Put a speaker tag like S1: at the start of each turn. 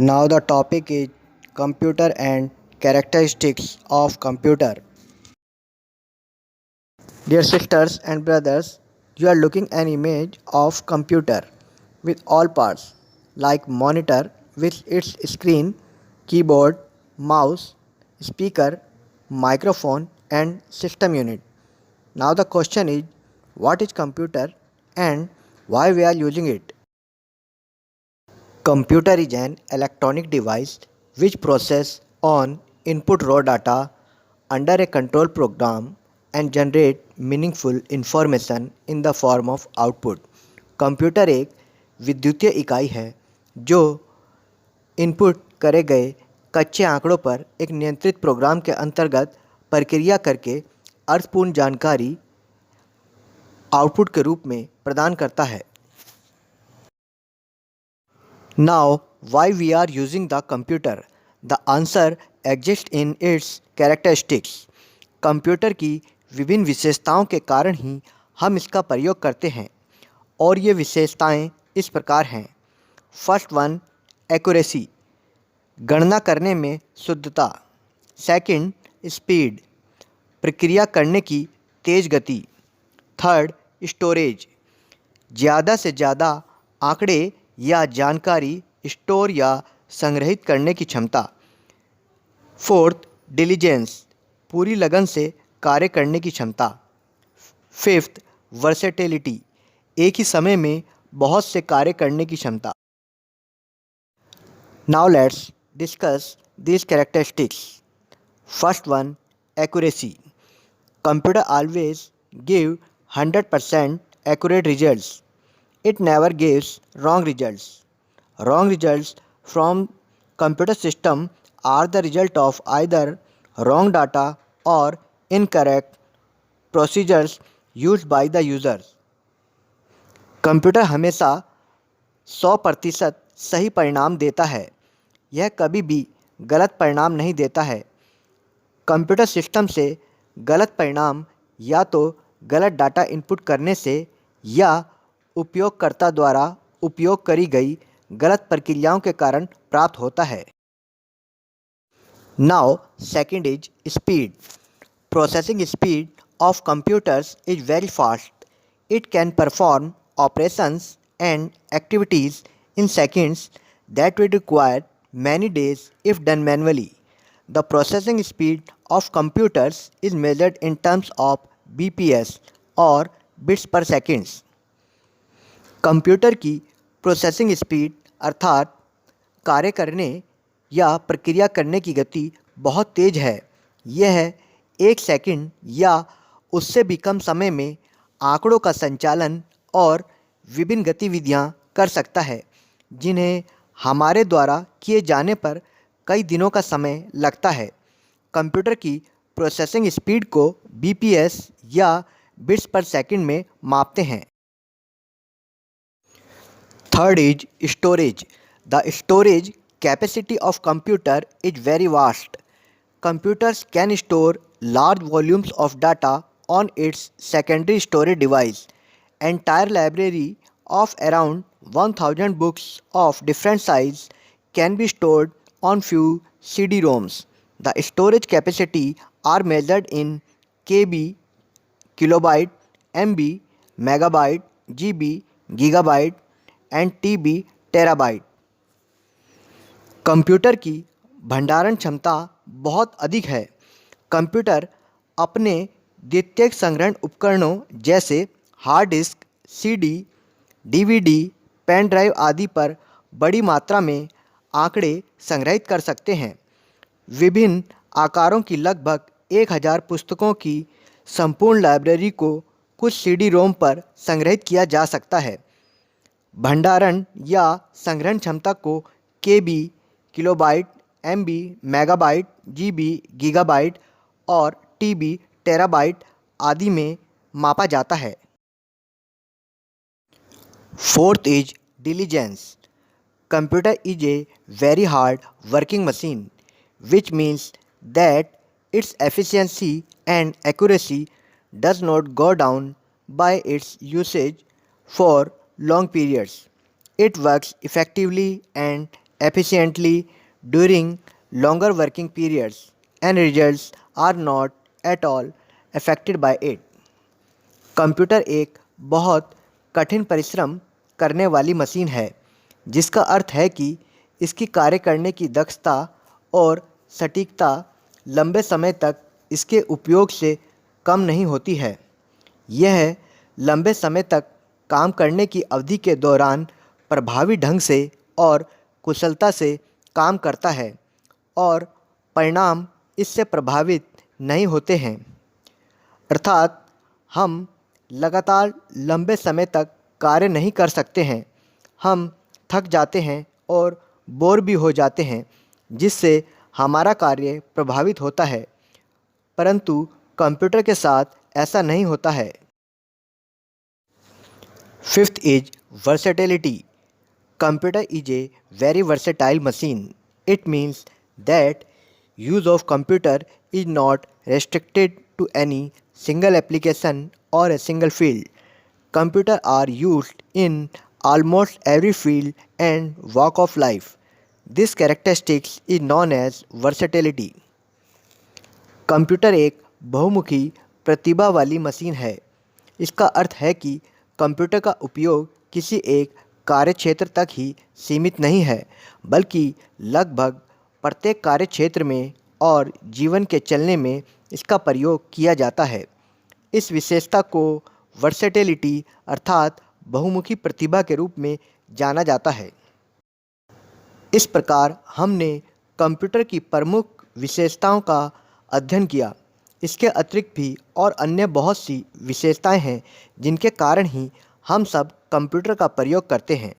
S1: Now the topic is computer and characteristics of computer. Dear sisters and brothers, you are looking an image of computer with all parts like monitor with its screen, keyboard, mouse, speaker, microphone and system unit. Now the question is what is computer and why we are using it? Computer is an electronic device which process on input raw data under a control program and generate meaningful information in the form of output. Computer एक विद्युतीय इकाई है जो input करे गए कच्चे आंकड़ों पर एक नियंत्रित प्रोग्राम के अंतर्गत प्रक्रिया करके अर्थपूर्ण जानकारी आउटपुट के रूप में प्रदान करता है. Now, why we are using the computer? The answer exists in its characteristics. Computer की विभिन्न विशेषताओं के कारण ही हम इसका प्रयोग करते हैं और ये विशेषताएं इस प्रकार हैं. फर्स्ट वन, एक्यूरेसी, गणना करने में शुद्धता. सेकंड, स्पीड, प्रक्रिया करने की तेज गति. थर्ड, स्टोरेज, ज़्यादा से ज़्यादा आंकड़े या जानकारी स्टोर या संग्रहित करने की क्षमता. फोर्थ, डिलीजेंस, पूरी लगन से कार्य करने की क्षमता. फिफ्थ, वर्सेटिलिटी, एक ही समय में बहुत से कार्य करने की क्षमता. Now let's discuss these characteristics. First one, accuracy. Computer always give 100% accurate results. It never gives wrong results. Wrong results from computer system are the result of either wrong data or incorrect procedures used by the users. Computer हमेशा 100% सही परिणाम देता है. यह कभी भी गलत परिणाम नहीं देता है. कंप्यूटर सिस्टम से गलत परिणाम या तो गलत डाटा इनपुट करने से या उपयोगकर्ता द्वारा उपयोग करी गई गलत प्रक्रियाओं के कारण प्राप्त होता है. Now second is speed. Processing speed of computers is very fast. It can perform operations and activities in seconds that would require many days if done manually. The processing speed of computers is measured in terms of BPS or bits per seconds. Computer की processing speed अर्थात कार्य करने या प्रक्रिया करने की गति बहुत तेज़ है. यह 1 सेकंड या उससे भी कम समय में आंकड़ों का संचालन और विभिन्न गतिविधियां कर सकता है जिन्हें हमारे द्वारा किए जाने पर कई दिनों का समय लगता है. कंप्यूटर की प्रोसेसिंग स्पीड को बीपीएस या बिट्स पर सेकंड में मापते हैं. Third is storage. The storage capacity of computer is very vast. Computers can store large volumes of data on it's secondary storage device. Entire library of around 1000 books of different size can be stored on few CD-ROMs. The storage capacity are measured in KB, kilobyte, MB, megabyte, GB, gigabyte and TB, terabyte. Computer की भंडारण क्षमता बहुत अधिक है. Computer अपने द्वितीयक संग्रहण उपकरणों जैसे hard disk, CD, DVD, pen drive आदि पर बड़ी मात्रा में आंकड़े संग्रहित कर सकते हैं. विभिन्न आकारों की लगभग 1000 पुस्तकों की संपूर्ण लाइब्रेरी को कुछ CD-ROM पर संग्रहित किया जा सकता है. भंडारण या संग्रहण क्षमता को KB, kilobyte, MB, megabyte, GB, gigabyte और TB, टेराबाइट आदि में मापा जाता है. Fourth is diligence. Computer is a very hard working machine, which means that its efficiency and accuracy does not go down by its usage for long periods. It works effectively and efficiently during longer working periods and results are not at all affected by it. Computer एक बहुत कठिन परिश्रम करने वाली machine है, जिसका अर्थ है कि इसकी कार्य करने की दक्षता और सटीकता लंबे समय तक इसके उपयोग से कम नहीं होती है। यह लंबे समय तक काम करने की अवधि के दौरान प्रभावी ढंग से और कुशलता से काम करता है और परिणाम इससे प्रभावित नहीं होते हैं। अर्थात हम लगातार लंबे समय तक कार्य नहीं कर सकते हैं, हम थक जाते हैं और बोर भी हो जाते हैं, जिससे हमारा कार्य प्रभावित होता है। परंतु कंप्यूटर के साथ ऐसा नहीं होता है। Fifth is versatility. Computer is a very versatile machine. It means that use of computer is not restricted to any single application or a single field. Computers are used in almost every field and walk of life. This characteristic is known as versatility. Computer एक बहुमुखी प्रतिभा वाली machine है। इसका अर्थ है कि computer का उपयोग किसी एक कार्यक्षेत्र तक ही सीमित नहीं है, बल्कि लगभग प्रत्येक कार्यक्षेत्र में और जीवन के चलने में इसका प्रयोग किया जाता है। इस विशेषता को वर्सेटिलिटी अर्थात बहुमुखी प्रतिभा के रूप में जाना जाता है। इस प्रकार हमने कंप्यूटर की प्रमुख विशेषताओं का अध्ययन किया। इसके अतिरिक्त भी और अन्य बहुत सी विशेषताएं हैं जिनके कारण ही हम सब कंप्यूटर का प्रयोग करते हैं।